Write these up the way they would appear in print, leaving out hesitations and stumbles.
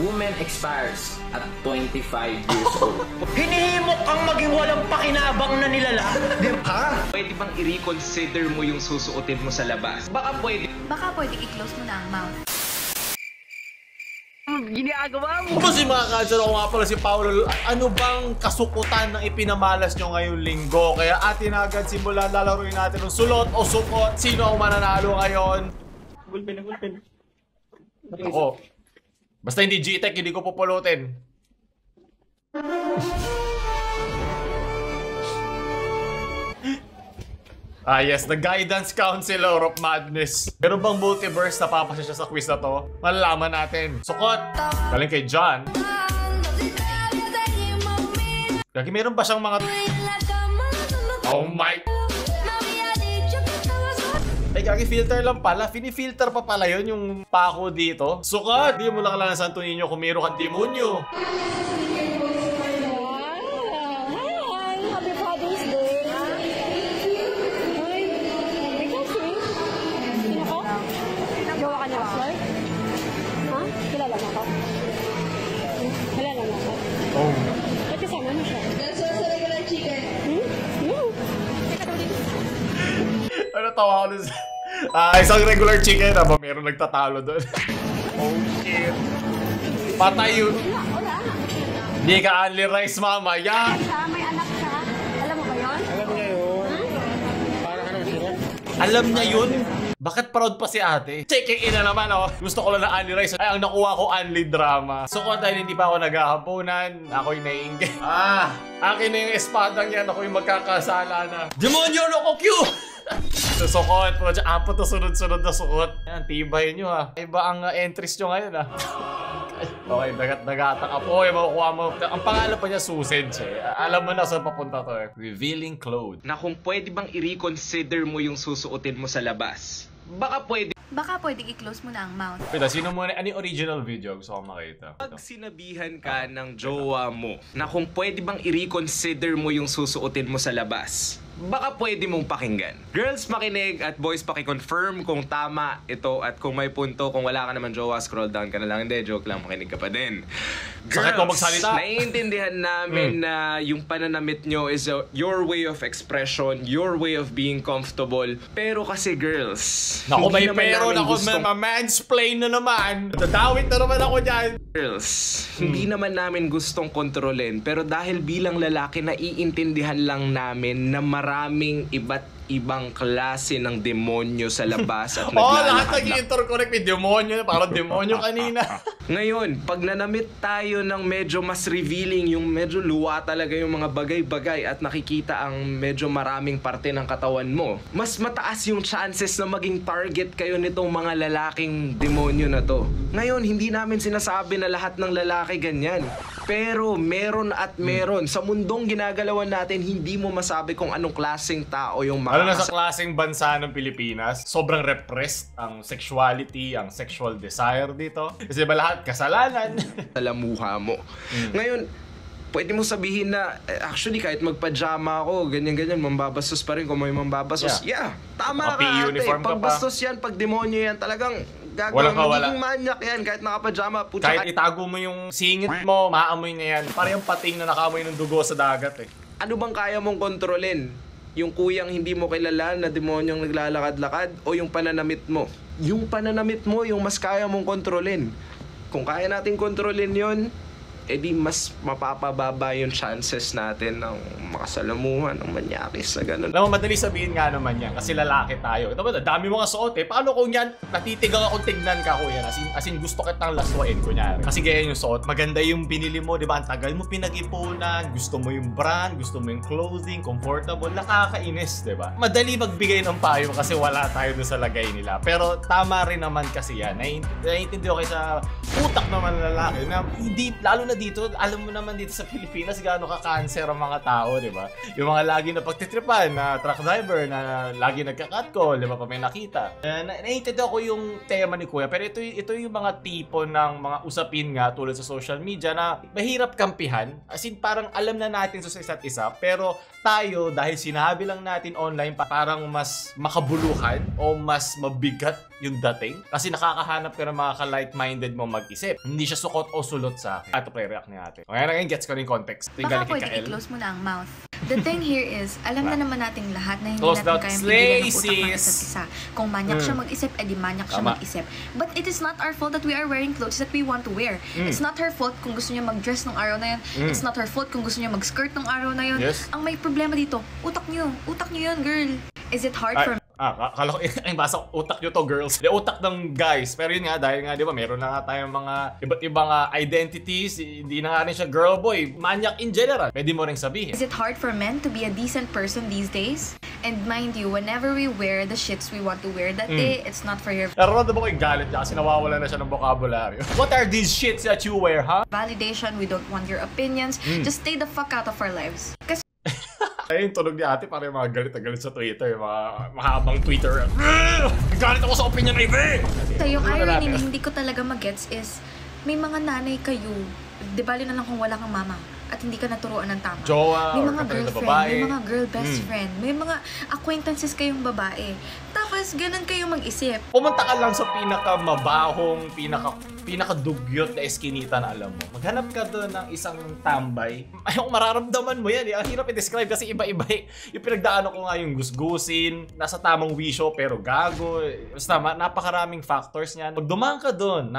woman expires at 25 years old. Hinihimok kang maging walang pakinabang na nilala? Ha? Pwede bang i-reconsider mo yung susuotin mo sa labas? Baka pwede i-close mo na ang mouth. Ginagawa mo? Kasi mga kansan, ako nga pala si Paolo. Ano bang kasukutan ng ipinamalas nyo ngayong linggo? Kaya atin agad simulan, lalaroin natin ng sulot o sukot. Sino ang mananalo ngayon? Gulpin. Ako. Basta hindi G-Tech, hindi ko pupulutin. Yes, the Guidance Counselor of Madness. Meron bang multiverse na papasya siya sa quiz na to? Malalaman natin. Sukot! Galing kay John. Gagi, meron ba siyang mga... Oh my... Ay, gagi, filter lang pala. Fini-filter pa pala yun yung pako dito. Sukot! Di mo lang kailangan Santo Niño kung meron kang demonyo. Oh. Ba't kasama mo siya? That's also regular chicken. No. Ano tawa ko dun sa... isang regular chicken. Aba, meron nagtatalo doon. Oh shit. Patay yun. Wala. Hindi ka only rice, mama. Yeah. May anak siya. Alam mo ba yun? Alam niya yun. Para ka naman sila. Alam niya yun? Bakit proud pa si ate? Checking in na naman, oh. Gusto ko lang na only rice. Ay, ang nakuha ko only drama. So, kung dahil hindi pa ako naghahaponan, ako'y naiingit. Akin na yung espadang yan. Ako'y magkakasala na. Demonyo, no ko, Q! So, sukot. Apat na sunod-sunod na sukot. Yan, tibay nyo, ha. Iba ang entries nyo ngayon, ha. Okay, dagat-dagatan ka po. Makukuha mo. Ang pangalan pa niya, Susage, eh. Alam mo na saan papunta to, eh. Revealing clothes. na kung pwede bang i-reconsider mo yung susuotin mo sa labas? Baka pwede i-close mo na ang mouth. Pwede, sino muna? Ano yung original video? Gusto ko makita. pag sinabihan ka ng jowa mo na kung pwede bang i-reconsider mo yung susuotin mo sa labas, baka pwede mong pakinggan. Girls, makinig at boys, pakiconfirm kung tama ito at kung may punto. Kung wala ka naman jowa, scroll down ka na lang. Hindi, joke lang, makinig ka pa din. Sakit mo magsalita. Naiintindihan namin na yung pananamit nyo is your way of expression, your way of being comfortable. Pero kasi girls, Naku, may hindi naman pero namin ako, mansplain na naman. Dadawit na naman ako dyan. Girls, hindi naman namin gustong kontrolin, pero dahil bilang lalaki, naiintindihan lang namin na maraming iba't ibang klase ng demonyo sa labas at lahat nag-interconnect. May demonyo na, parang demonyo kanina. Ngayon, pag nanamit tayo ng medyo mas revealing, yung medyo luwa talaga yung mga bagay-bagay at nakikita ang medyo maraming parte ng katawan mo, mas mataas yung chances na maging target kayo nitong mga lalaking demonyo na to. Ngayon, hindi namin sinasabi na lahat ng lalaki ganyan. Pero meron at meron. Sa mundong ginagalawan natin, hindi mo masabi kung anong klaseng tao yung mga... Lalo na sa klaseng bansa ng Pilipinas, sobrang repressed ang sexuality, ang sexual desire dito. Kasi ba lahat kasalanan? Alamuha mo. Ngayon, pwede mo sabihin na, actually, kahit magpajama ako, ganyan-ganyan, mambabastos pa rin kung may mambabastos. Yeah, tama ka ate. Pagbastos yan, pag demonyo yan, talagang gagawin magiging manyak yan kahit nakapajama. Kahit itago mo yung singit mo, maamoy na yan. Parang yung pating na nakaamoy ng dugo sa dagat, eh. Ano bang kaya mong kontrolin? Yung kuyang hindi mo kilala na demonyong naglalakad-lakad o yung pananamit mo? Yung pananamit mo, yung mas kaya mong kontrolin. Kung kaya natin kontrolin yon, edi mas mapapababa yung chances natin ng makasalamuhan, ng manyakis na gano'n. Alam mo, madali sabihin nga naman yan kasi lalaki tayo. Ito ba, dami mga suot eh. Paano kung yan, natitigang akong tignan ka, kuya? As in gusto kitang laswain, kunyari. Kasi gaya yung suot, maganda yung binili mo, di ba? Ang tagal mo pinag-ipunan, gusto mo yung brand, gusto mo yung clothing, comfortable, nakakainis, di ba? Madali magbigay ng payo kasi wala tayo dun sa lagay nila. Pero tama rin naman kasi yan. Naiintindihan kayo sa utak naman lalaki na hindi, lalo na na dito, alam mo naman dito sa Pilipinas, gaano ka-cancer ang mga tao, di ba? Yung mga lagi na pagtitripan na truck driver na lagi nagka-catcall, di ba, pa may nakita. Naiintindihan ko yung tema ni Kuya, pero ito yung mga tipo ng mga usapin nga tulad sa social media na mahirap kampihan. As in, parang alam na natin sa isa't isa, pero tayo, dahil sinabi lang natin online, parang mas makabuluhan o mas mabigat yung dating. Kasi nakakahanap ka ng mga ka-like-minded mo mag-isip. Hindi siya sukot o sulot sa akin. Ito pre-react ni ate. Okay, ngayon gets ko rin context. Baka pwede i-close mo na ang mouth. The thing here is, alam na naman nating lahat na hindi Close natin out. kayang Slay, pigilan ng utak ng sis. isa't isa. Kung manyak siya mag-isip, edi manyak siya mag-isip. But it is not our fault that we are wearing clothes that we want to wear. It's not her fault kung gusto niya mag-dress nung araw na yun. It's not her fault kung gusto niya mag-skirt nung araw na yun. Yes. Ang may problema dito, utak niyo. Utak niyo yun, girl. Is it hard for Akala ko, yung basa utak nyo to, girls. The utak ng guys. Pero yun nga, dahil nga, di ba, meron na nga tayong mga iba't ibang identities. Hindi na nga rin siya girl boy. Manyak in general. Pwede mo rin sabihin. Is it hard for men to be a decent person these days? And mind you, whenever we wear the shits we want to wear that day, it's not for your Naroon ba ko yung galit niya kasi nawawala na siya ng vocabulary. What are these shits that you wear, ha? validation. We don't want your opinions. Just stay the fuck out of our lives. Kasi Ay, yung tunog ni ate, parang yung mga galit na galit sa Twitter, yung mga mahabang Twitter. Galit ako sa opinion na iba! so, yung irony na hindi ko talaga magets is, may mga nanay kayo, di bali na lang kung wala kang mama at hindi ka naturuan ng tama. Jowa, may or mga kapatid na girlfriend, babae. may mga girl best friend, may mga acquaintances kayong babae. Tapos, ganun kayo mag-isip. Pumunta ka lang sa pinaka-mabahong, pinaka-dugyot na eskinita na alam mo. Maghanap ka doon ng isang tambay. Ayong mararamdaman mo yan. Ang hirap i-describe kasi iba-iba eh. Yung pinagdaanan ko nga yung gusgusin, nasa tamang wisyo pero gago. Basta napakaraming factors niyan. Pag dumaan ka doon,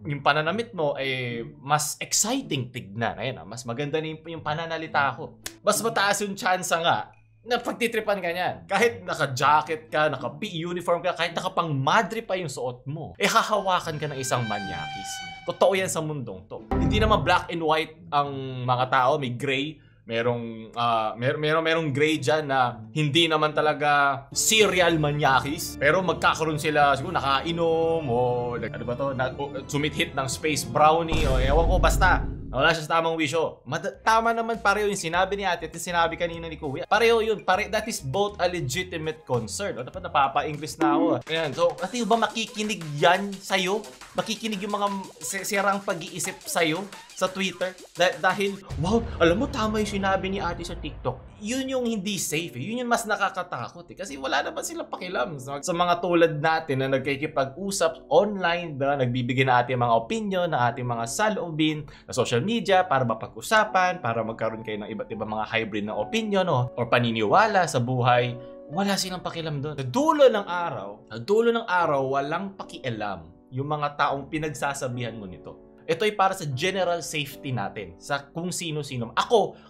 yung pananamit mo ay mas exciting tignan. Ayun, mas maganda na yung pananalita ko. Mas mataas yung chance nga na pagtitripan ka niyan. Kahit naka-jacket ka, naka-uniform ka, kahit nakapang madre pa yung suot mo, hahawakan ka ng isang manyakis. Totoo yan sa mundong to. Hindi naman black and white ang mga tao, may gray. Merong gray dyan na hindi naman talaga serial manyakis. Pero magkakaroon sila, siguro nakainom o ano ba to, sumithit ng space brownie o ewan ko, basta wala siya sa tamang wisyo. Tama naman pareho yung sinabi ni ate at yung sinabi kanina ni Kuya. Pareho yun. That is both a legitimate concern. O dapat napapa-English na ako. Ayan. So, ate ba makikinig yan sa'yo? Makikinig yung mga sirang pag-iisip sa'yo sa Twitter? Dahil, wow, alam mo, tama yung sinabi ni ate sa TikTok. Yun yung hindi safe. Yun yung mas nakakatakot. Kasi wala naman silang pakialam. Sa mga tulad natin na nagkikipag-usap online, nagbibigay na ating mga opinion, na ating mga saloobin sa social media para mapag-usapan, para magkaroon kayo ng iba't ibang mga hybrid na opinion or paniniwala sa buhay. Wala silang pakialam doon. Sa dulo ng araw, walang pakialam yung mga taong pinagsasabihan mo nito. Ito ay para sa general safety natin, sa kung sino-sino.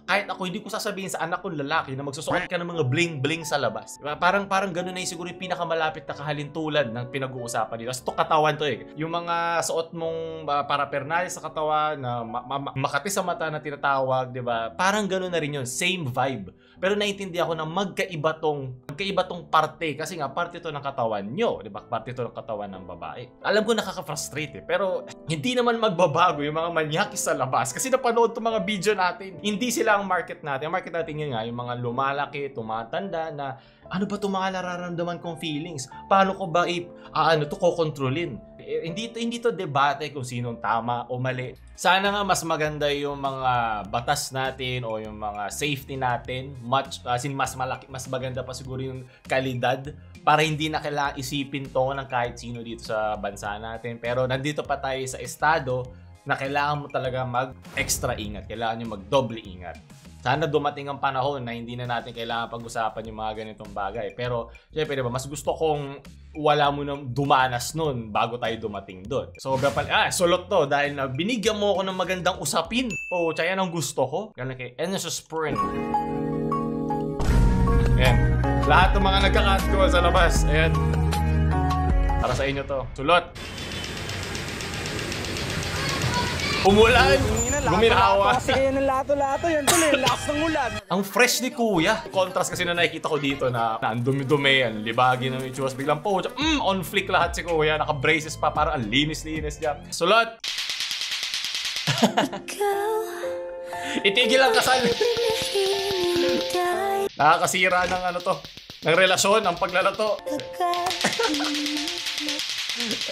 Kahit ako, hindi ko sasabihin sa anak kong lalaki na magsusuot ka ng mga bling-bling sa labas. Diba? Parang ganun na yung siguro yung pinakamalapit na kahalintulad ng pinag-uusapan nila. Ito katawan to eh. Yung mga suot mong paraphernalia sa katawan na makati sa mata na tinatawag, di ba? Parang ganun na rin yun. Same vibe. Pero naiintindihan ko na magkaiba tong parte. Kasi nga, parte to ng katawan nyo. Di ba? Parte to ng katawan ng babae. Alam ko nakaka-frustrate eh. Pero hindi naman magbabago yung mga manyakis sa labas. Kasi napanood itong mga video natin. Hindi sila ang market natin. Ang market natin yun nga, yung mga lumalaki, tumatanda na ano ba itong mga nararamdaman kong feelings? Paano ko ba kukontrolin? Hindi to debate kung sinong tama o mali. Sana nga mas maganda yung mga batas natin o yung mga safety natin. Mas maganda pa siguro yung kalidad para hindi na kailangan isipin to ng kahit sino dito sa bansa natin. Pero nandito pa tayo sa estado na kailangan mo talaga mag-extra ingat. Kailangan nyo mag-doble ingat. Sana dumating ang panahon na hindi na natin kailangan pag-usapan yung mga ganitong bagay. Pero, syempre, diba, mas gusto kong wala mo nang dumanas nun bago tayo dumating doon. So, sulot to dahil na binigyan mo ako ng magandang usapin. O, tsaya ng gusto ko. Ganun kay Enzo Spring. Ayan. Lahat ng mga nagka-catcall sa labas. Ayan. Para sa inyo to. Sulot. Umulan! Guminawa! Kasi kayo ng lato-lato, yan tuloy, lakas ng ulan. Ang fresh ni Kuya. Contrast kasi na nakikita ko dito na ang dumi-dumi, ang libagi ng itsura. Biglang po, on flick lahat si Kuya. Naka-braces pa, parang ang linis-linis niya. Sulot! Itigil ang kasal. Nakakasira ng ano to, ng relasyon, ng paglalato.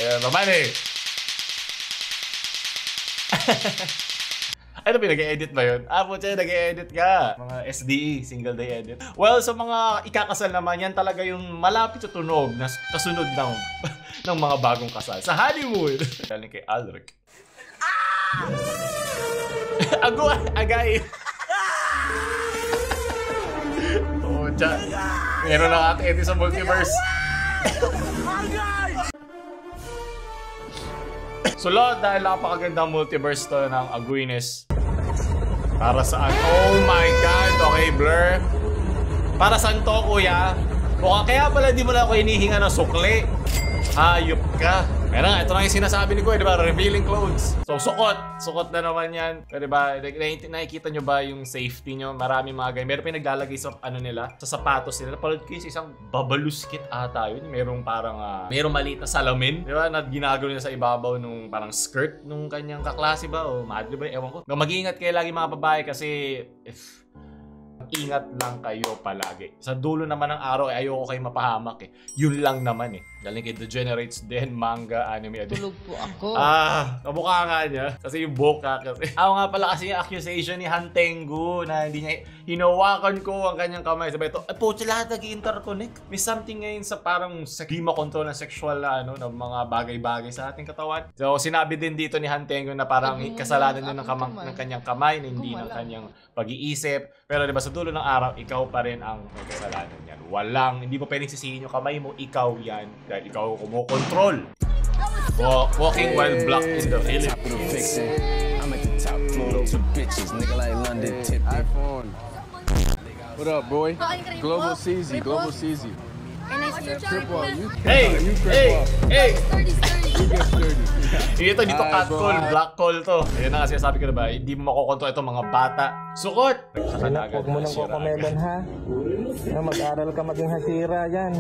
Ayan naman eh. Ano, pinag-edit ba yun? Ah, putya, nag-edit ka. Mga SDE, single day edit. Well, sa mga ikakasal naman, yan talaga yung malapit sa tunog na kasunod ng, ng mga bagong kasal. Sa honeymoon. Galing kay Alric. Agay. Putya. Meron na ate sa multiverse. So, Lord, dahil napakagandang multiverse to ng Aguines. Para saan? Oh my God! Okay, Blur. Para saan to, kuya? Kaya pala di mo na ako hinihinga ng sukli. Hayop ka. Kaya nga, ito na yung sinasabi ni Kuya, di ba? Revealing clothes. So, sukot. Sukot na naman yan. Di ba? Nakikita nyo ba yung safety nyo? Maraming mga ganyan. Meron pa yung naglalagay sa ano nila, sa sapatos nila. Napalad ko yung isang babaluskit ata yun. Merong parang, merong maliit na salamin. Di ba? Na ginagawa nila sa ibabaw nung parang skirt nung kanyang kaklase ba? O madre ba? Ewan ko. Mag-iingat kayo lagi mga babae kasi ingat lang kayo palagi. Sa dulo naman ng araw, ayoko kayo mapahamak eh. Yun lang naman eh. Galing kay Degenerates din, manga, anime. Tulog po ako. Kamukha nga niya. Kasi yung boka kasi. Nga pala kasi yung accusation ni Hantengu na hindi niya hinawakan ko ang kanyang kamay. Sabi ito, putya lahat nag-interconnect. May something ngayon sa parang di makontrol ng sexual na ano, ng mga bagay-bagay sa ating katawan. So sinabi din dito ni Hantengu na parang kasalanan niya ng kanyang kamay, na hindi ng kanyang pag-iisip. Pero diba sa dulo ng araw, ikaw pa rin ang may kasalanan yan. Hindi mo pwedeng sisihin yung kamay mo, ikaw yan. Dahil ikaw kumukontrol. Walking while black in the Philippines. I'm at the top floor, two bitches, nigga like London tip iPhone. What up, boy? Global CZ, Global CZ. Hey! Ito dito catcall, black call to. Ayun na kasi sabi ko na ba, hindi mo makokontrol itong mga bata. Sukot! Huwag mo nang kokomelon ha. Mag-aral ka maging hasira yan.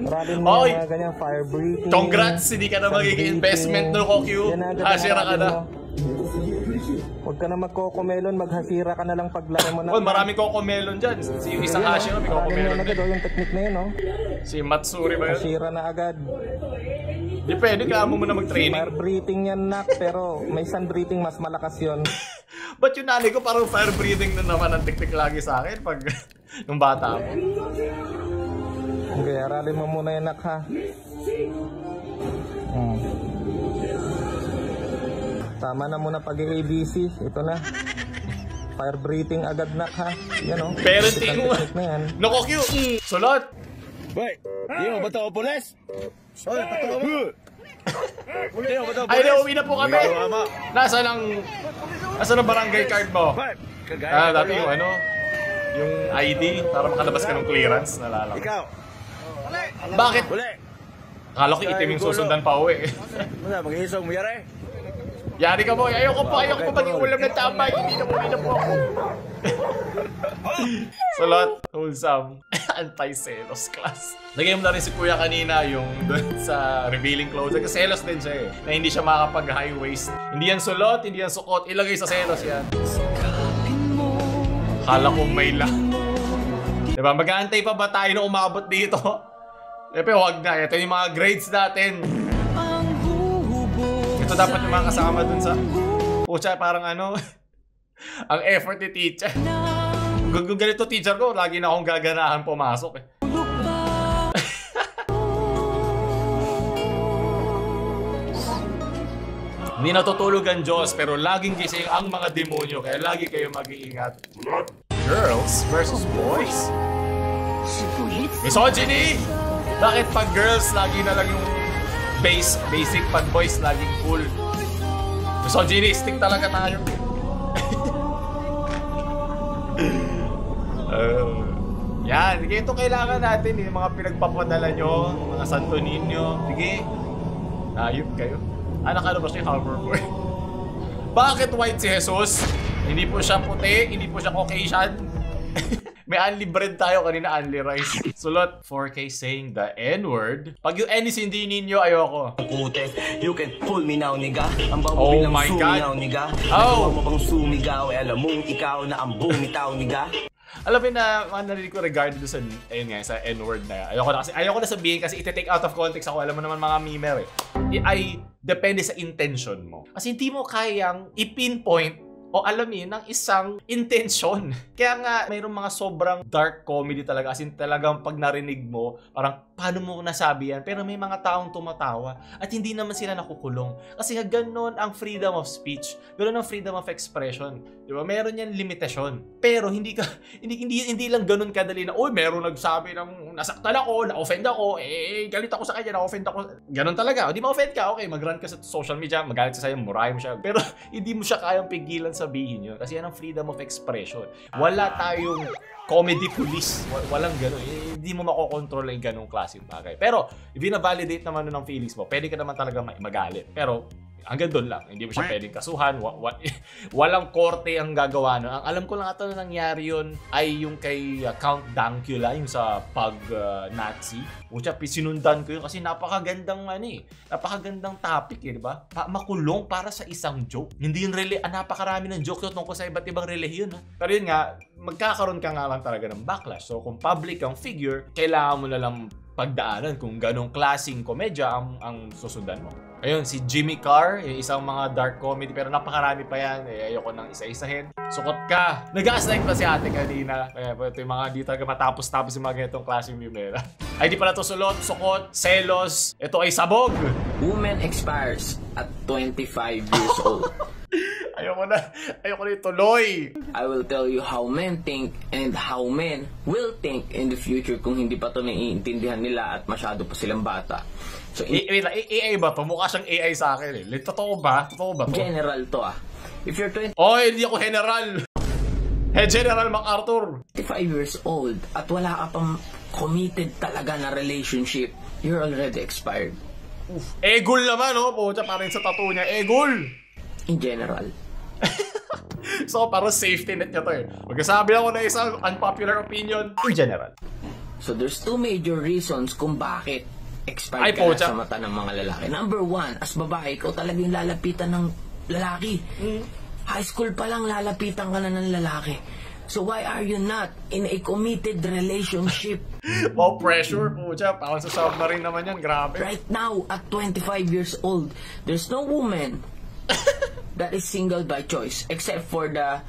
Maraming mga ganyang fire breathing. Congrats! Hindi ka na magiging investment no, Kokyu. Hasira ka na. Huwag ka na magkokomelon, maghasira ka na lang paglaki mo na. Well, maraming kokomelon dyan. Yung isang hasira, may kokomelon din. Yung technique na yun, no? Si Matsuri ba yun? Hasira na agad. Di pwede, kaya mo muna mag-training. Fire breathing yan, nak, pero may sun breathing, mas malakas yun. Ba't yung nanay ko parang fire breathing na naman ang teknik lagi sa akin pag nung bata ako? Okay, aralin mo muna yan, nak, ha? Tama na muna pag-ABC. Ito na. Fire breathing agad, nak, ha? Yan, o. Parenting mo. Nako, Q. Sulot. Wait, di mo ba ito pulis? Sorry, patuwa mo. Ay, nauwi na po kami. Nasaan ang barangay card mo? Dati yung ano, yung ID para makalabas ka ng clearance. Nalala ko. Ikaw. Bakit? Akala ko itim yung susundan pa uwi. Mag-iisong mo yari. Yari ka mo. Ayoko po maging ulam ng tambay. Hindi na po ako. Sulot, wholesome. Anti-selos class. Lagay mo na rin si Kuya kanina yung doon sa revealing clothes. Kasi selos din siya eh. Na hindi siya makakapag-high waist. Hindi yan sulot, hindi yan sukot. Ilagay sa selos yan. Kala ko may lang. Diba? Mag-aantay pa ba tayo na umabot dito? Pero wag na. Ito yung mga grades natin. Ito dapat yung mga kasama dun sa... Pucha, parang ano... ang effort ni teacher. Kung ganito teacher ko, lagi na akong gaganahan pumasok eh. Hindi natutulog ang Diyos, pero laging gising ang mga demonyo. Kaya lagi kayo mag-iingat. Girls versus boys? Misogyny! Bakit pag girls, lagi na lang yung basic, pag boys, laging cool? Misogynistic talaga tayo. Yan, sige, ito kailangan natin. Yung mga pinagpapadala nyo, mga Santo Niño. Sige, ayup kayo. Nakalabas niya yung hoverboard. Bakit white si Jesus? Hindi po siya puti, hindi po siya Caucasian. May unli bread tayo, kanina unli rice. Sulot, 4K saying the N-word. Pag yung N is hindi ninyo, ayoko. Ute, you can pull me now, nigga. Ang Oh bago bilang my God. sumigaw, nigga. Nagawa mo bang sumigaw? Alam mo, ikaw na ang bumitaw, nigga. Alam mo na, mga narinig ko regarding sa, ayun nga, sa N-word na. Ayoko na sabihin kasi iti-take out of context ako. Alam mo naman mga memer eh. Ay, depende sa intention mo. Kasi hindi mo kayang i-pinpoint o alamin ng isang intention. Kaya nga, mayroong mga sobrang dark comedy talaga. As in, talagang pag narinig mo, parang, paano mo nasabi yan? Pero may mga taong tumatawa at hindi naman sila nakukulong. Kasi nga, ganun ang freedom of speech. Ganun ang freedom of expression. Di ba? Meron yan limitasyon. Pero hindi lang ganun kadali na, oy, meron nagsabi ng nasaktan ako, na-offend ako, galit ako sa kanya, na-offend ako. Ganun talaga. O, di ma-offend ka, okay, mag-run ka sa social media, magalit ka sa'yo, murahin mo siya. Pero hindi mo siya kayang pigilan sabihin yun. Kasi yan ang freedom of expression. Wala tayong comedy police. Walang gano'n. Hindi mo makokontrol yung ganong klaseng bagay. Pero, if na-validate naman nun ng feelings mo, pwede ka naman talaga magalit. Pero, hanggang doon lang. Hindi mo siya pwedeng kasuhan. Walang korte ang gagawa nun. Ang alam ko lang ata na nangyari yun ay yung kay Count Dankula, yung sa pag-Nazi. Sinundan ko yun kasi napakagandang napakagandang topic di ba? Makulong para sa isang joke. Hindi yun napakarami ng joke tungkol sa iba't ibang relihiyon. Pero yun nga, magkakaroon ka nga lang talaga ng backlash. So kung public ang figure, kailangan mo na lang pagdaanan kung ganong klaseng komedya ang susundan mo. Ayun, si Jimmy Carr, yung isang mga dark comedy, pero napakarami pa yan. Ayoko nang isa-isahin. Sukot ka. Nag-gaslight pa si ate kanina. Kaya ito yung mga di talaga matapos-tapos yung mga ganitong klaseng meme. Ay, di pala ito sulot, sukot, selos. Ito ay sabog. Woman expires at 25 years old. Ayoko na ituloy. I will tell you how men think and how men will think in the future kung hindi pa ito naiintindihan nila at masyado pa silang bata. So, wait lang, AI ba to? Mukha siyang AI sa akin eh. Totoo ba? Totoo ba to? General to If you're 25 Oh, hindi ako general. General MacArthur. years old at wala ka pang committed talaga na relationship, you're already expired. Egol naman, no? Pucha, parang sa tattoo niya. Egol! In general. So, parang safety net niya to eh. Magkasabi ako na isang unpopular opinion in general. So, there's two major reasons kung bakit expired ka na sa mata ng mga lalaki. Number one, as babae, ikaw talagang lalapitan ng lalaki. High school pa lang lalapitan ka na ng lalaki. So why are you not in a committed relationship? Wow, pressure po siya. Parang sa submarine naman yan. Grabe. Right now, at 25 years old, there's no woman that is single by choice except for the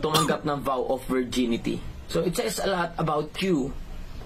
tumanggap ng vow of virginity. So it says a lot about you.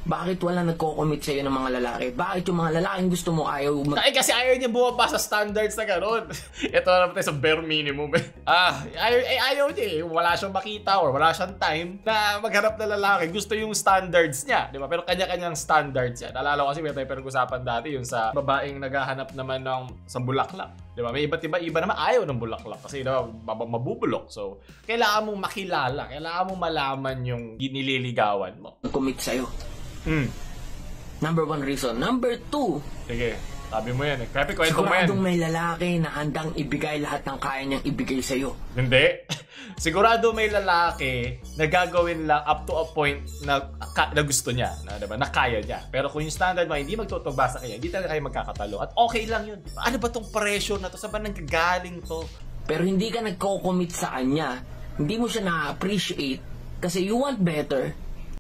Bakit wala nagko-commit sa'yo ng mga lalaki? Bakit yung mga lalaking gusto mo ayaw kasi ayaw niya bumaba sa standards na gano'n. Ito na naman tayo sa bare minimum. Ayaw niya eh. Wala siyang makita or wala siyang time na maghanap na lalaki. Gusto yung standards niya, di ba? Pero kanya-kanyang standards yan. Naalala ko kasi may tayo pinag-usapan dati yung sa babaeng naghahanap naman sa bulaklak. Di ba? May iba naman ayaw ng bulaklak kasi diba, mabubulok. So, kailangan mong makilala. Kailangan mong malaman yung nililigawan mo. Commit sa'yo. Number one reason. Number two. Sige, sabi mo yan eh. Kaya kwento mo yan. Siguradong may lalaki na handang ibigay lahat ng kaya niyang ibigay sa'yo. Hindi. Sigurado may lalaki na gagawin lang up to a point na gusto niya. Diba? Na kaya niya. Pero kung yung standard mo hindi magtutugba sa kanya, hindi talaga kayo magkakatalo. At okay lang yun. Ano ba tong pressure na to? Saan ba nanggagaling to? Pero hindi ka nagko-commit sa kanya. Hindi mo siya na-appreciate kasi you want better.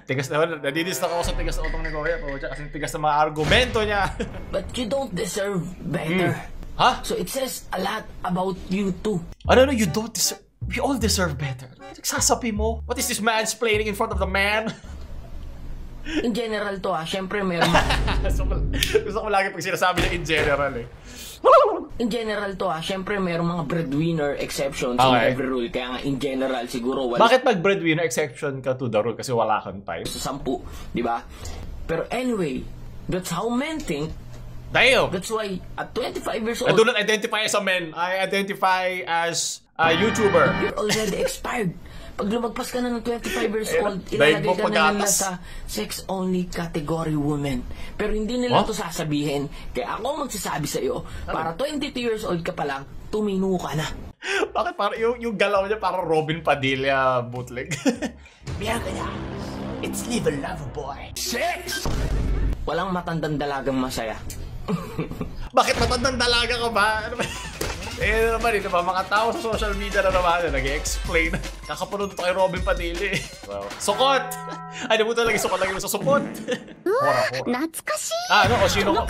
Tigas naman, nadidistak ako sa tigas na utong ni Kuya po. Kasi tigas na mga argumento niya. But you don't deserve better. Ha? So it says a lot about you too. Ano, you don't deserve... We all deserve better. Nagsasabi mo? What is this mansplaining in front of the man? In general to syempre meron... Gusto ko lagi pag sinasabi niya in general eh. In general to syempre merong mga breadwinner exceptions in every rule. Kaya nga in general siguro wala. Bakit pag breadwinner exception ka to the rule? Kasi wala kang time. Sa 10, di ba? Pero anyway, that's how men think. Damn! That's why at 25 years old... I do not identify as a man. I identify as a YouTuber. You're already expired. Pag lumagpas ka na ng 25 years old, ilalagay ka na nila sa sex-only category woman. Pero hindi nila ito sasabihin. Kaya ako magsasabi sa iyo, para 22 years old ka pa lang, tumino ka na. Bakit parang yung galaw niya parang Robin Padilla bootleg? Biya ka niya. It's live and love, boy. Sex! Walang matandang dalagang masaya. Bakit matandang dalaga ka ba? Ano ba? Eh naman, ito ba? Mga tao sa social media na naman nag-explain. Kakapunod ito kay Robin Padilla. Wow. Sukot! Ay, nabuto lagi sukot lagi mo sa supot. Hora. Ano? O sino ko?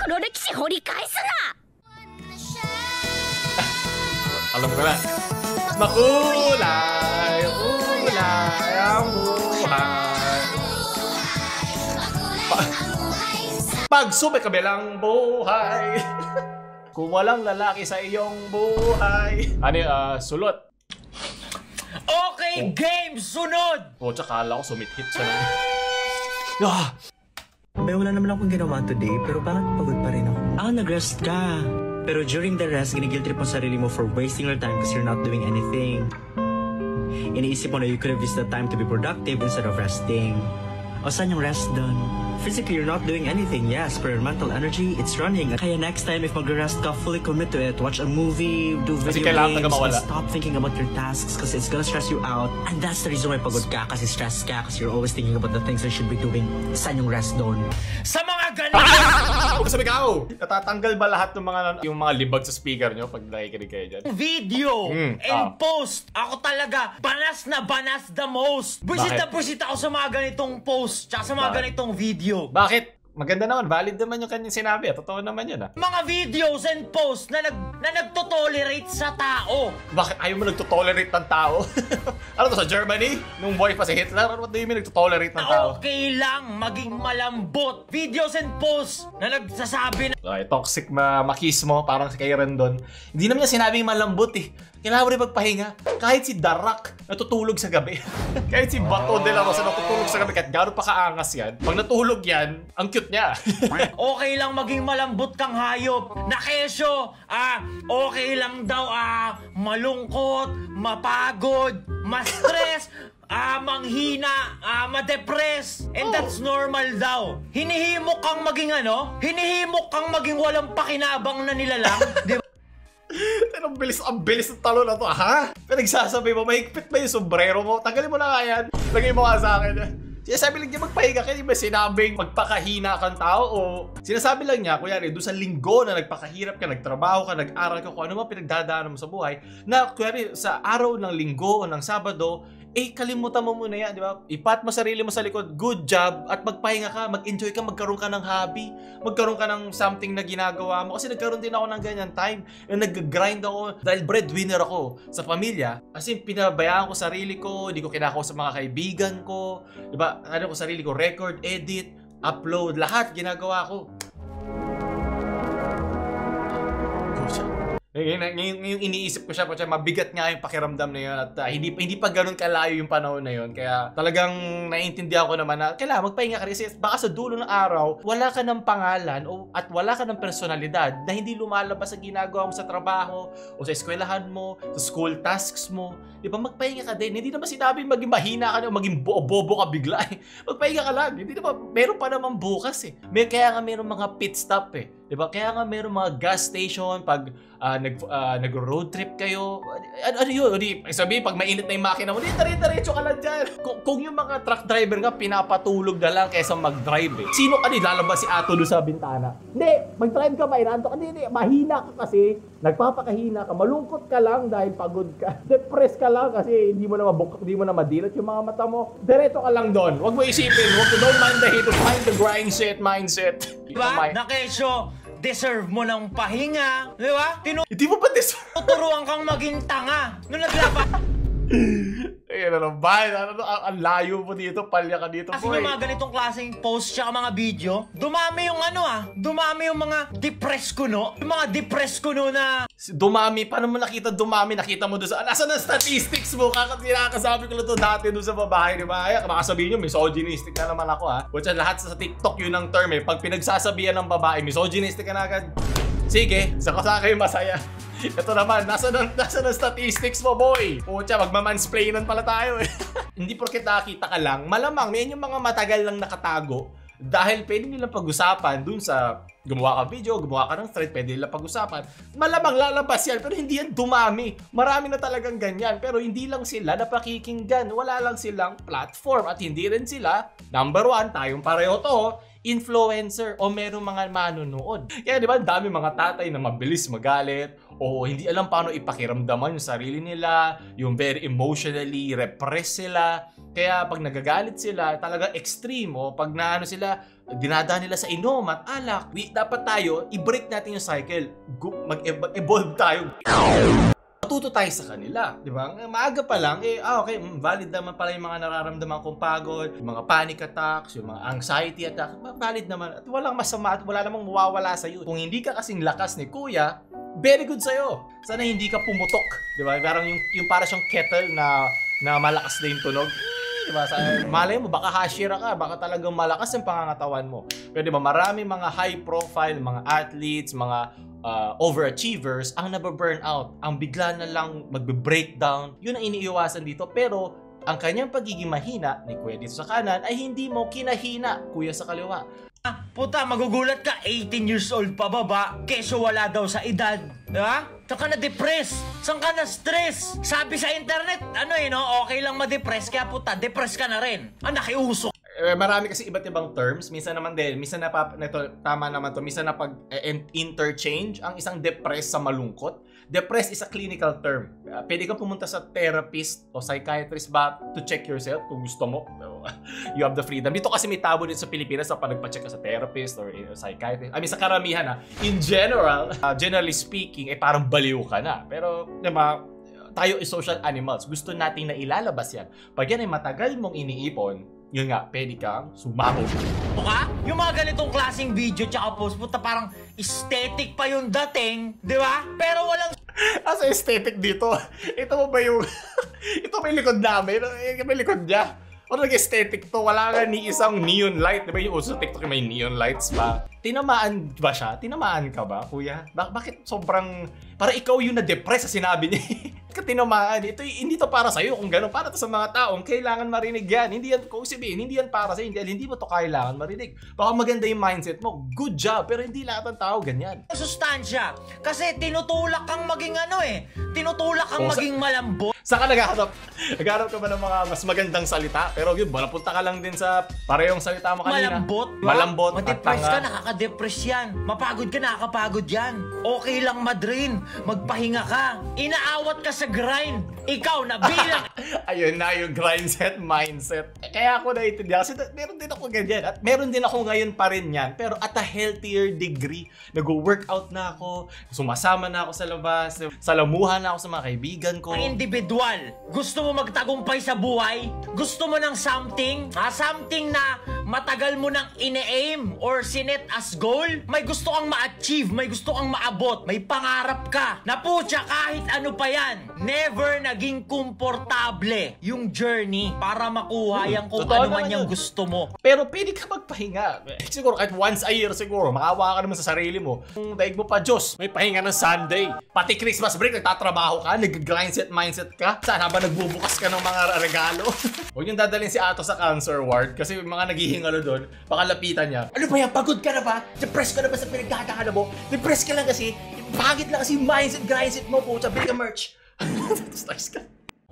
Alam ko na. Makulay ang buhay. Pagsubay kabilang buhay. Kung walang lalaki sa iyong buhay. Ano sulot? Okay, game! Sunod! O, tsaka kala ko sumit-hit siya na. May wala naman akong ginawa today, pero bakit pagod pa rin ako? Nag-rest ka. Pero during the rest, ginigil trip mo sarili mo for wasting your time because you're not doing anything. Iniisip mo na you could have used the time to be productive instead of resting. O saan yung rest dun? Physically, you're not doing anything, yes, but your mental energy, it's running. Kaya next time, if mag-rest ka, fully commit to it. Watch a movie, do video games, and stop thinking about your tasks because it's gonna stress you out. And that's the reason why pagod ka, kasi stress ka, kasi you're always thinking about the things you should be doing. Saan yung rest doon? Sa mga ganito! Sabi ka, natatanggal ba lahat ng yung mga libag sa speaker nyo pag nakikinig kayo dyan? Video and post. Ako talaga, banas na banas the most. Busit na busit ako sa mga ganitong post, tsaka sa mga ganitong video. Bakit? Maganda naman, valid naman yung kanyang sinabi. Totoo naman yun Mga videos and posts na nagtotolerate sa tao. Bakit ayaw mo nagtotolerate ng tao? Ano to, sa Germany? Nung boy pa si Hitler? What do you mean nagtotolerate ng tao? Okay lang, maging malambot. Videos and posts na nagsasabi na toxic makismo, parang si kay Rendon. Hindi naman niya sinabing malambot Kailangan mo rin magpahinga. Kahit si Darak natutulog sa gabi. Kahit si Bato de la Rosa natutulog sa gabi. Kahit gano'n pa kaangas yan. Pag natulog yan, ang cute niya. Okay lang maging malambot kang hayop. Na kesyo, okay lang daw malungkot, mapagod, ma-stress, manghina, ma-depress. And that's normal daw. Hinihimok kang maging hinihimok kang maging walang pakinabang na nilalang. Di ba? Ang bilis ng talo na to, ha? Pinagsasabi mo, mahigpit ba yung sombrero mo? Tanggalin mo na nga yan. Lagay mo nga sa akin. Sinasabi lang niya magpahinga ka, di ba sinabing magpakahina kang tao o sinasabi lang niya, kunyari, doon sa linggo na nagpakahirap ka, nagtrabaho ka, nag-aral ka, kung ano man pinagdadaanan mo sa buhay, na kunyari sa araw ng linggo o ng Sabado, kalimutan mo muna yan, di ba? Ipat mo sarili mo sa likod, good job, at magpahinga ka, mag-enjoy ka, magkaroon ka ng hobby, magkaroon ka ng something na ginagawa mo. Kasi nagkaroon din ako ng ganyan time, na nag-grind ako, dahil breadwinner ako sa pamilya. Kasi pinabayaan ko sarili ko, hindi ko kinakaw sa mga kaibigan ko, di ba? Ano ko sarili ko, record, edit, upload, lahat ginagawa ko. Yung iniisip ko siya, mabigat nga yung pakiramdam na yun at hindi pa ganun kalayo yung panahon na yun. Kaya talagang naiintindihan ko naman na kailangan magpahinga ka kasi baka sa dulo ng araw, wala ka ng pangalan at wala ka ng personalidad na hindi lumalabas sa ginagawa mo sa trabaho o sa eskwelahan mo, sa school tasks mo. Di ba? Magpahinga ka din. Hindi naman sinabing maging mahina ka na o maging bobo ka bigla Magpahinga ka lang. Hindi naman, meron pa naman bukas Kaya nga meron mga pit stop Di ba? Kaya nga meron mga gas station pag nag-road trip kayo. Ano yun? Sabihin, pag mainit na yung makina mo, diretso ka lang dyan. Kung yung mga truck driver nga, pinapatulog na lang kaysa mag-drive Sino ka lalabas si Ato doon sa bintana? Hindi, mag-drive ka ba? Hindi, mahina ka kasi. Nagpapakahina ka. Malungkot ka lang dahil pagod ka. Depressed ka lang kasi hindi mo na madilat yung mga mata mo. Diretso ka lang doon. Huwag mo isipin. Don't mind the hate. Find the grind mindset. Diba? Na kesyo, deserve mo ng pahinga. Di ba? Hindi mo ba deserve? Tuturuan kang maging tanga. Nung naglaba. Ayun na ba? Ang layo mo dito. Palya ka dito, boy. Kasi yung mga ganitong klaseng post tsaka mga video, dumami yung dumami yung mga depressed kuno. Yung mga depressed kuno na dumami. Paano mo nakita dumami? Nakita mo doon sa nasa na statistics mo? Kinakasabi ko lang to dati doon sa babae, di ba? Ay, baka sabihin nyo, misogynistic na naman ako Which lahat sa TikTok yun ang term Pag pinagsasabihan ng babae, misogynistic ka na agad. Sige, sa kayo masaya. Ito naman, nasa na statistics mo, boy. Pucha, magmamansplainan pala tayo Hindi porket nakita ka lang, malamang yan yung mga matagal lang nakatago Dahil pwede nilang pag-usapan dun sa gumawa ka video, gumawa ka ng thread, pwede nilang pag-usapan. Malamang lalabas yan, pero hindi yan dumami. Marami na talagang ganyan, pero hindi lang sila napakikinggan. Wala lang silang platform at hindi rin sila, number one, tayong pareho to, influencer o merong mga manonood. Kaya di ba, dami mga tatay na mabilis magalit o hindi alam paano ipakiramdaman yung sarili nila, yung very emotionally repressed sila. Kaya pag nagagalit sila, talaga extreme o pag naano sila, dinadaan nila sa inom at alak. Dapat tayo, i-break natin yung cycle. Mag-evolve tayo. Matuto tayo sa kanila, di ba? Maaga pa lang, okay, valid naman pala yung mga nararamdaman kong pagod, yung mga panic attacks, yung mga anxiety attacks, valid naman. At walang masama at wala namang mawawala sa'yo. Kung hindi ka kasing lakas ni Kuya, very good sa'yo. Sana hindi ka pumutok, di ba? Parang yung para siyang kettle na malakas na yung tunog. Diba? Malay mo, baka hashira ka, baka talagang malakas yung pangangatawan mo. Pero diba, marami mga high profile, mga athletes, mga overachievers ang nababurn out. Ang bigla na lang magbe-breakdown. Yun ang iniiwasan dito. Pero ang kanyang pagiging mahina ni Kuya dito sa kanan ay hindi mo kinahina, Kuya sa kaliwa. Puta, magugulat ka, 18 years old pa baba, keso wala daw sa edad. Diba? Saan ka na-depress? Saan ka na-stress? Sabi sa internet, okay lang ma-depress, kaya puta, depress ka na rin. Nakiusok. Marami kasi iba't ibang terms. Minsan naman din, minsan tama naman to, minsan na pag-interchange ang isang depressed sa malungkot. Depressed is a clinical term. Pwede kang pumunta sa therapist o psychiatrist ba to check yourself kung gusto mo. You have the freedom. Dito kasi may tabo dito sa Pilipinas na pag-check ka sa therapist or psychiatrist. I mean, sa karamihan in general, generally speaking, parang baliw ka na. Pero, diba, tayo is social animals. Gusto nating na ilalabas yan. Pag yan ay matagal mong iniipon, yun nga, pwede kang sumabog. Ka? Yung mga ganitong klaseng video tsaka post, puta parang aesthetic pa yung dating, di ba? Pero walang... Asa aesthetic dito? Ito mo ba yung... Ito may likod namin? May likod niya? O nag-aesthetic to? Wala nga ni isang neon light. Di ba yung uso sa TikTok may neon lights ba? Tinamaan ba siya? Tinamaan ka ba, Kuya? Bakit sobrang... Para ikaw yung na-depress sa sinabi niya. Ka tinamaan. Ito, hindi to para sa'yo kung gano'n. Para to sa mga taong kailangan marinig yan. Hindi yan, kung sabihin, hindi yan para sa'yo. Hindi mo to kailangan marinig. Baka maganda yung mindset mo. Good job. Pero hindi lahat ng tao ganyan. Sustansya. Kasi tinutulak kang maging tinutulak kang maging malambot. Saan ka naghahanap? Naghahanap ka ba ng mga mas magandang salita? Pero yun, napunta ka lang din sa parehong salita mo kanina. Malambot. Malambot. Ma-depress ka, nakaka-depress yan. Mapagod ka, nakakapagod yan. Okay lang madrin. Magpahinga ka. Inaawat ka sa grind. Ikaw na bilang... Ayun na yung grind set mindset. Kaya ako naiintindihan. Kasi meron din ako ganyan. At meron din ako ngayon pa rin yan. Pero at a healthier degree. Nag-workout na ako. Sumasama na ako sa labas. Salamuhan na ako sa mga kaibigan ko. Ang individual. Gusto mo magtagumpay sa buhay? Gusto mo ng something? Something na matagal mo nang ine-aim or sinet as goal? May gusto kang ma-achieve. May gusto kang maabot. May pangarap ka. Na putya kahit ano pa yan. Never naging komportable yung journey para makuha yung kung ano man yung gusto mo. Pero pwede ka magpahinga. Siguro kahit once a year siguro. Makawa ka naman sa sarili mo. Kung daig mo pa, Diyos, may pahinga ng Sunday. Pati Christmas break, nagtatrabaho ka, nag-grind set mindset ka. Saan habang nagbubukas ka ng mga regalo? Huwag yung dadalhin si Ato sa cancer ward kasi mga naghihingalo doon. Baka lapitan niya. Ano ba yan? Pagod ka na ba? Depressed ka na ba sa pinagdadaanan mo? Depressed ka lang kasi. Pagit lang kasi mindset, grind set mo po. Sabi ka merch.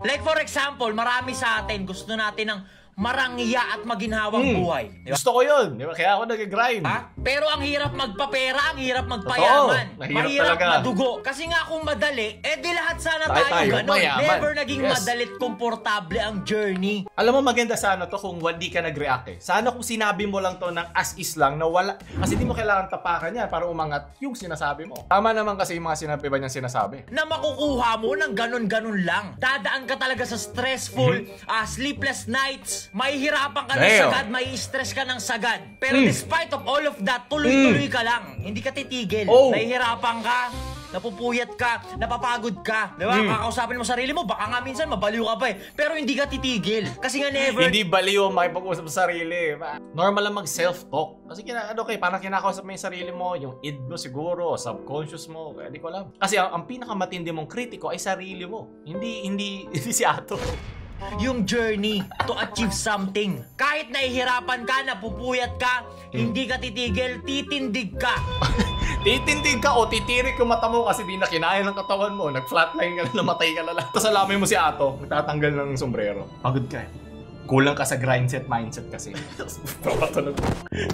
Like for example, marami sa atin gusto natin ng marangya at maginhawang buhay. Diba? Gusto ko yun. Diba? Kaya ako nag-grind. Pero ang hirap magpapera, ang hirap magpayaman. Mahirap madugo. Kasi nga kung madali, di lahat sana tayo ganun. Never naging madalit komportable ang journey. Alam mo maganda sana to kung hindi ka nag-react Sana kung sinabi mo lang to ng as is lang na wala. Kasi di mo kailangan tapakan yan para umangat yung sinasabi mo. Tama naman kasi yung mga sinabi ba niyang sinasabi. Na makukuha mo ng ganun-ganun lang. Dadaan ka talaga sa stressful, sleepless nights. May hirapan ka ng sagad, may stress ka ng sagad. Pero despite of all of that, tuloy-tuloy ka lang. Hindi ka titigil. Nahihirapan ka, napupuyat ka, napapagod ka. Diba? Kakausapin mo sarili mo, baka nga minsan mabaliw ka pa Pero hindi ka titigil. Kasi nga never... Hindi baliw makipag-usap sa sarili. Normal lang mag-self-talk. Kasi parang kinakausap mo yung sarili mo, yung id mo siguro, subconscious mo. Hindi ko alam. Kasi ang pinakamatindi mong kritiko ay sarili mo. Hindi si Ato. yung journey to achieve something. Kahit nahihirapan ka, napupuyat ka, hindi ka titigil, titindig ka. Titindig ka o titirik yung mata mo kasi di na kinaya ng katawan mo. Nag-flatline ka na, namatay ka na lang. Tapos alamin mo si Ato, magtatanggal ng sombrero. Pagod ka eh. Kulang ka sa grind set mindset kasi.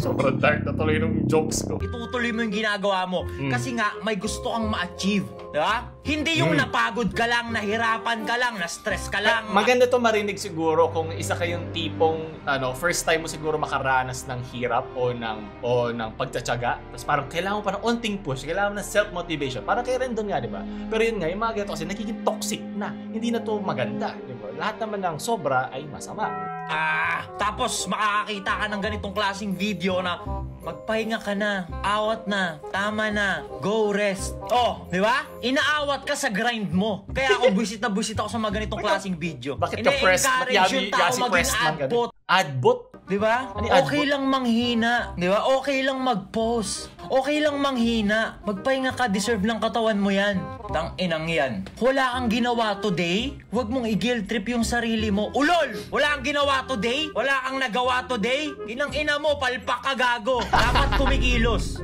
Sobrang dark na tuloy ng jokes ko. Itutuloy mo yung ginagawa mo. Kasi nga, may gusto kang ma-achieve. Diba? Hindi yung napagod ka lang, nahirapan ka lang, na-stress ka lang. Maganda to marinig siguro kung isa kayong tipong first time mo siguro makaranas ng hirap o ng pagtsatsaga. Tapos parang kailangan mo pa ng onting push, kailangan mo ng self-motivation. Parang kay Rendon nga, di ba? Pero yun nga, yung mga ganito kasi nagiging toxic na. Hindi na to maganda, di ba? Lahat naman ng sobra ay masama. Tapos makakakita ka ng ganitong klaseng video na magpahinga ka na, awat na, tama na, go rest. Oh, di ba? Inaawat ka sa grind mo. Kaya ako buisit ako sa mga ganitong klaseng video. Bakit ka press? Ine-encourage yung tao maging adbot. Adbot? Di ba? Okay lang manghina. Di ba? Okay lang mag-post. Okay lang manghina. Magpahinga ka, deserve ng katawan mo yan. Tang inang yan. Wala kang ginawa today, huwag mong i-guilt trip yung sarili mo. Ulol! Wala kang ginawa today, wala kang nagawa today. Inang ina mo, palpak ka gago. Dapat kumikilos.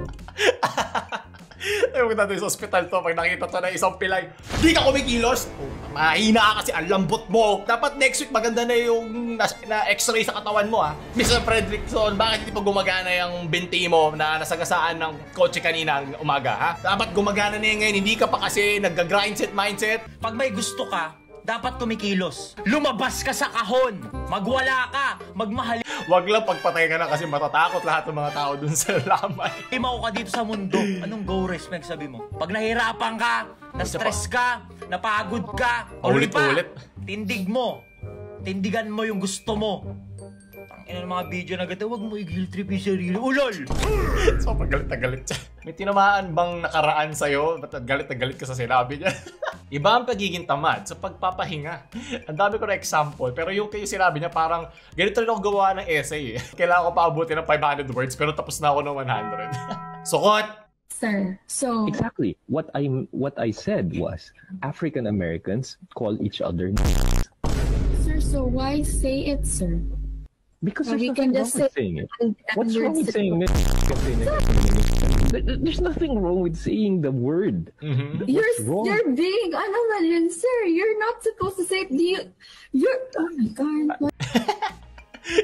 Ayaw ko natin sa ospital to pag nakita to na isang pilay. Di ka kumikilos! Mahina ka kasi ang lambot mo. Dapat next week maganda na yung na-x-ray sa katawan mo ha. Mr. Fredrickson, bakit hindi pa gumagana yung binti mo na nasagasaan ng kotse kanina umaga ha? Dapat gumagana na yun ngayon, hindi ka pa kasi nag-grind set mindset. Pag may gusto ka, dapat tumikilos. Lumabas ka sa kahon. Magwala ka. Magmahal. Wag lang pagpatay ka na kasi matatakot lahat ng mga tao dun sa lamay. Imaw ka dito sa mundo. Anong go rest sabi mo? Pag nahirapan ka, na-stress ka, napagod ka, ulit-ulit. Tindig mo. Tindigan mo yung gusto mo. Tangina ng mga video na ganda, wag mo i-guilt trip yung sarili. Ulol! So, pag galit siya. May tinamaan bang nakaraan sa'yo? Ba't galit na galit ka sa sinabi niya? Iba ang pagiging tamad sa pagpapahinga. Ang dami ko na example, pero yung kayo sinabi niya parang ganito rin ako gawa ng essay eh. Kailangan ko pa abutin ng 500 words pero tapos na ako ng 100. Sukot! Sir, so... Exactly. What I said was, African Americans call each other Sir, so why say it, sir? Because there's nothing wrong with saying it. What's wrong with saying it? There's nothing wrong with saying the word. You're being anomalin, sir. You're not supposed to say it. You're... Oh my God.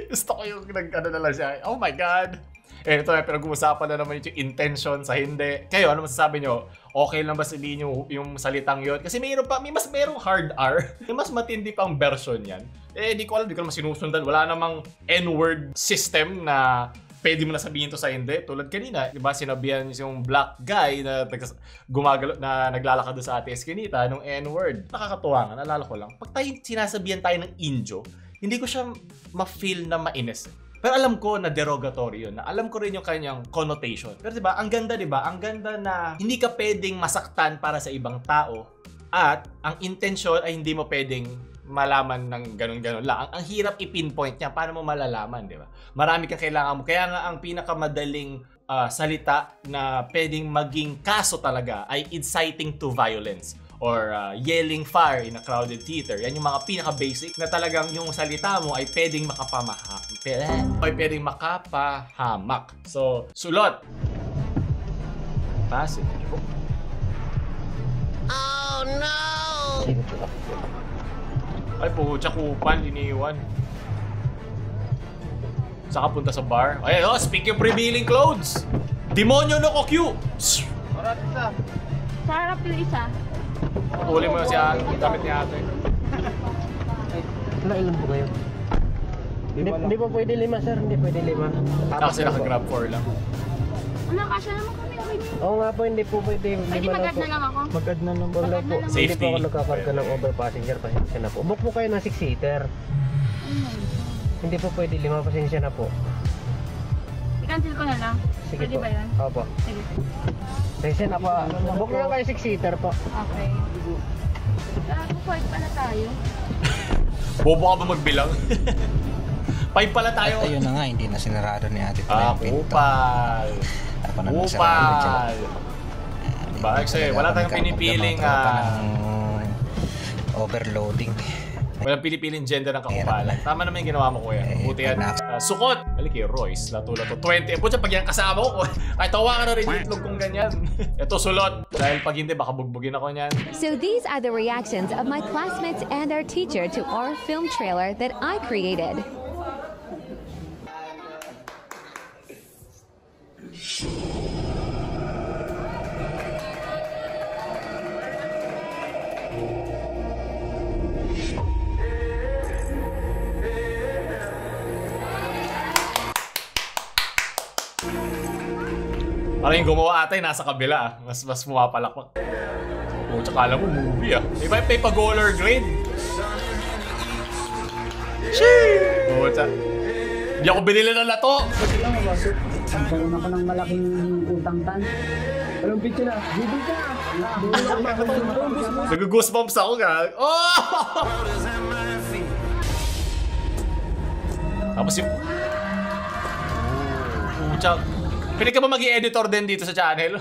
Gusto ko yung nag-ano na lang siya. Oh my God. Ito na, pinag-uusapan na naman yung intention sa hindi. Kayo, ano masasabi nyo? Okay lang ba sabihin nyo yung salitang yun? Kasi merong hard R. May mas matindi pang version yan. Di ko alam, di ko naman sinusundan. Wala namang N-word system na pwede mo na sabihin to sa hindi. Tulad kanina, di ba, sinabihan yung black guy na gumagalo na naglalakad doon sa Ate Eskinita nung N-word. Nakakatuwa nga, naalala ko lang. Pag sinasabihan tayo ng injo, hindi ko siya ma-feel na mainis. Pero alam ko na derogatory yun. Alam ko rin yung kanyang connotation. Pero diba, ang ganda diba? Ang ganda na hindi ka pwedeng masaktan para sa ibang tao. At ang intention ay hindi mo pwedeng malaman ng ganun-ganun lang. Ang hirap i-pinpoint niya. Paano mo malalaman, diba? Marami kang kailangan mo. Kaya nga ang pinakamadaling salita na pwedeng maging kaso talaga ay inciting to violence. Or yelling fire in a crowded theater. Yan yung mga pinaka-basic na talagang yung salita mo ay pwedeng makapahamak. So, sulot. Passive. Oh no! Ay, pucha kupan, iniwan. Saka punta sa bar. Ay, speak of revealing clothes. Demonyo no kokyu. Sarap yung isa. Putulin mo siya, damit niya ate. Ilan po kayo? Hindi po pwede 5, sir. Hindi pwede 5. Kasi naka-grab 4 lang. Kasya naman kami. Okay na yun. Oo nga po, hindi po pwede. Pwede mag-add na lang ako. Mag-add na lang po. Safety. Hindi po ako nagkakarga ng over passenger. Pasensya na po. Book po kayo ng 6-seater. Hindi po pwede 5. Pasensya na po. I-cancel ko na lang. Sige Pwede po. ba yun? Opo. Sige. Pasensya na po. Book na lang kayo 6-seater po. Okay. Pag pala tayo. Bobo ka ba magbilang? 5 pala tayo. At ayun na nga, hindi na sinarado ni Ate Tula yung pinto. Kupal. Kupal. Diba? Kasi wala tayong pinipiling overloading. Walang pili-piling gender ng kakupalan. Tama naman yung ginawa mo, kuya. Buti yan. Sukot! Balik kay Royce. Lato-lato. 20. Pucha, pag yan kasama ko, kahit tawa ka na rin yung itlog kong ganyan. Ito, sulot. Dahil pag hindi, baka bugbugin ako niyan. So these are the reactions of my classmates and our teacher to our film trailer that I created. Parang yung gumawa ata nasa kabila. Mas pumapalakpak. Oh, tsaka alam mo, movie ah. May pag-goaler grade. Sheesh! Oh, tsaka. Hindi ako binili ng lato. Nagkaroon ako ng malaking utang-tan. Walang picture na. Bibig ka! Nag-goosebumps ako ka. Oh! Tapos yung... Oh, tsaka. Pwede ka ba maging editor din dito sa channel?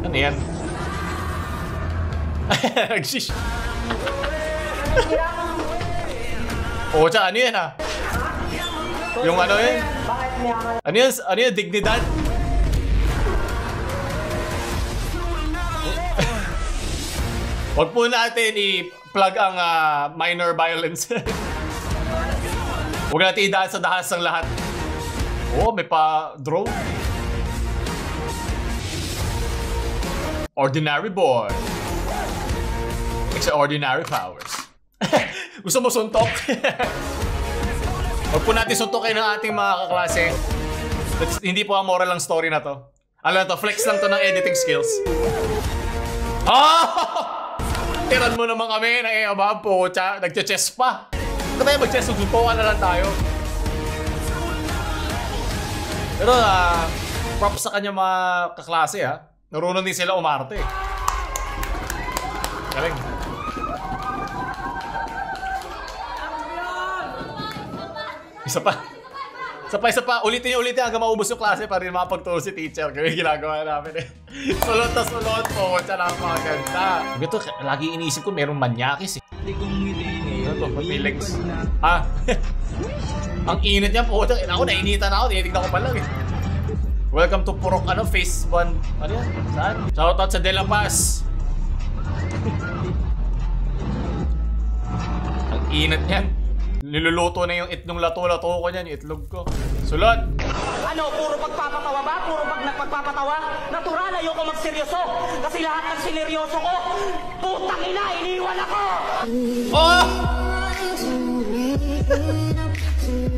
Ano yan? Nag-shish. Oo, tsaka ano yan ah? Yung ano yun? Ano yun? Ano yun? Dignidad? Huwag po natin i-plug ang minor violence. Huwag natin idaan sa dahas ng lahat. Oh, may pa-drone. Ordinary boy. Extraordinary powers. Gusto mo suntok? Huwag po natin suntokin ang ating mga kaklase. Hindi po ang moral ng story na to. Alam na to, flex lang to ng editing skills. Oh! Tiran mo naman kami na abab po. Nagche-chess pa. Ito tayo mag-chess, suntukan na lang tayo. Pero props sa kanya mga kaklase ha. Narunong din sila umarte. Galing. Isa pa. Ulitin hanggang maubos yung klase para rin makapagturo si teacher. Kaya ginagawa namin eh. Sulot na sulot po. Siya lang mga ganda. Ito, lagi iniisip ko merong manyakis eh. Ito, feelings. Ang init niya po. Ako, nainitan ako. Tinitignan ko pa lang eh. Welcome to Purok, Phase 1. Ano yan? Saan? Shoutout sa De La Paz. Ang init niyan. Niluluto na yung itlog lato-lato ko niyan, yung itlog ko. Sulot! Ano, puro pagpapatawa ba? Puro nagpagpapatawa? Natural, ayoko magseryoso. Kasi lahat ng sineryoso ko, putang ina, iniwan ako! Oh!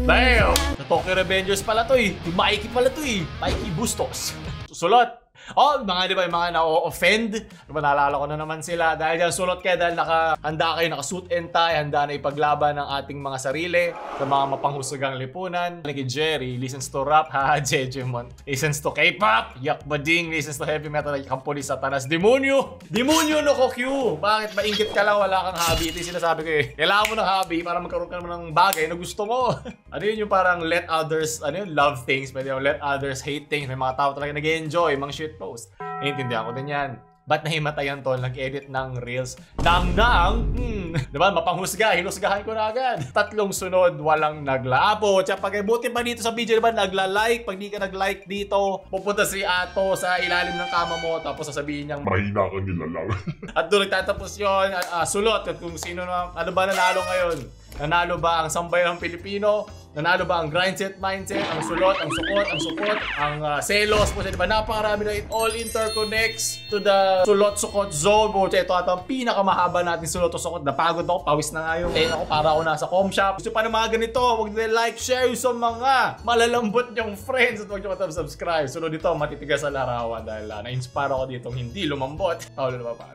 Damn! Sa Tokyo Revengers pala to eh. Yung Mikey pala to eh. Mikey Bustos. Sulot! Oh, mga di ba yung mga na-offend? Diba naalala ko na naman sila. Dahil dyan sulot kayo dahil handa kayo, naka-suit and tie, handa na ipaglaban ng ating mga sarili sa mga mapanghusgang lipunan. Like Jerry, listens to rap, haha, Jejemon. Listens to K-pop, Yak Bading, listens to heavy metal, Kampuni Satanas, Demonyo! Demonyo no Kokyu! Bakit maingit ka lang, wala kang hobby? Ito yung sinasabi ko eh. Kailangan mo ng hobby para magkaroon ka naman ng bagay na gusto mo. Ano yun yung parang let others, ano yun, love things, pwede yung let others hate things. May mga tao talaga nag-enjoy, mga shit post. Naiintindihan ko din yan. Ba't nahimatayan to? Nag-edit ng reels. Diba? Mapanghusga. Hinusgahan ko na agad. 3 sunod, walang naglapo. Tsaka pag buti pa dito sa video, diba? Nagla-like. Pag di ka nag-like dito, pupunta si Ato sa ilalim ng kama mo. Tapos sasabihin niyang mahina kang nilalang. At doon nagtatapos yun. Sulot. At kung sino na, ano ba nanalo ngayon? Nanalo ba ang Sambay ng Pilipino? Nanalo ba ang Grindset Mindset? Ang sulot, ang sukot, ang supot, ang selos? Diba? Napakarami na it all interconnects to the sulot-sukot zone. Ito at ang pinakamahaba natin sulot-sukot. Napagod ako, pawis na nga yung ako para ako nasa com shop. Gusto pa ng mga ganito, huwag nyo like, share sa mga malalambot nyong friends at huwag nyo subscribe. Sunod dito, matitigas sa larawan dahil na-inspire ako dito hindi lumambot. Paulo na pa.